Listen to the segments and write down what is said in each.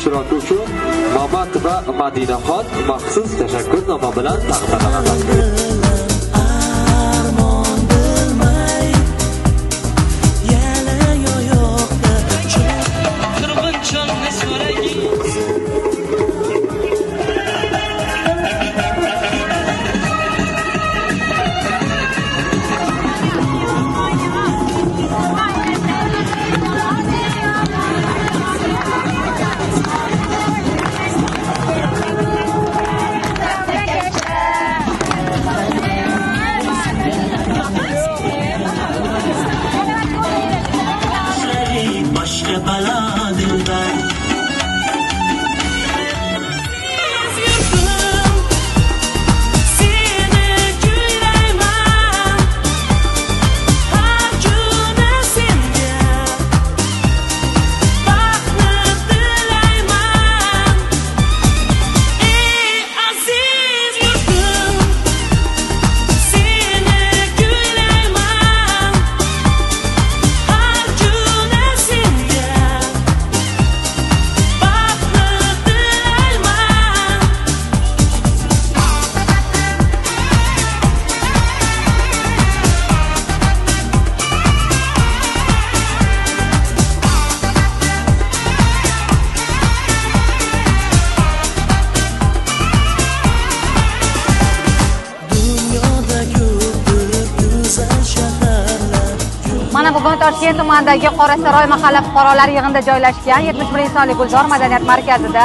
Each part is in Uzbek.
ishtiroki uchun Mamatova Madinaxon maxsus tashakkurnoma bilan taqdirlanadi. Mana bugun Toshkent tumanidagi Qorasaroy mahalla fuqarolari yig'inida joylashgan 71-sonli Guldor madaniyat markazida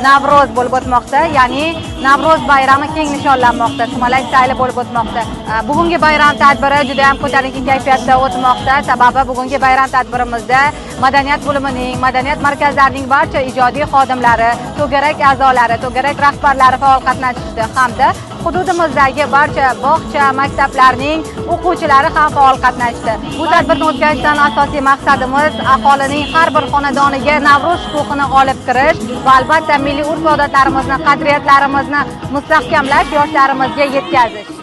Navro'z bo'lib o'tmoqda, ya'ni Navro'z bayrami keng nishonlanmoqda, sumalak sayli bo'lib o'tmoqda. Bugungi bayram tadbiri juda ham ko'tarinki kayfiyatda o'tmoqda. Sababi bugungi bayram tadbirimizda madaniyat bo'limining, madaniyat markazlarining barcha ijodiy xodimlari, to'garak a'zolari, to'garak rahbarlari faol qatnashdi hamda hududimizdagi barcha bog'cha, maktablarning o'quvchilari ham faol qatnashdi. Bu tadbirni o'tkazishdan asosiy maqsadimiz aholining har bir xonadoniga Navro'z huquqini olib kirish va albatta milliy urf-odatlarimizni, qadriyatlarimizni mustahkamlash, yoshlarimizga yetkazish.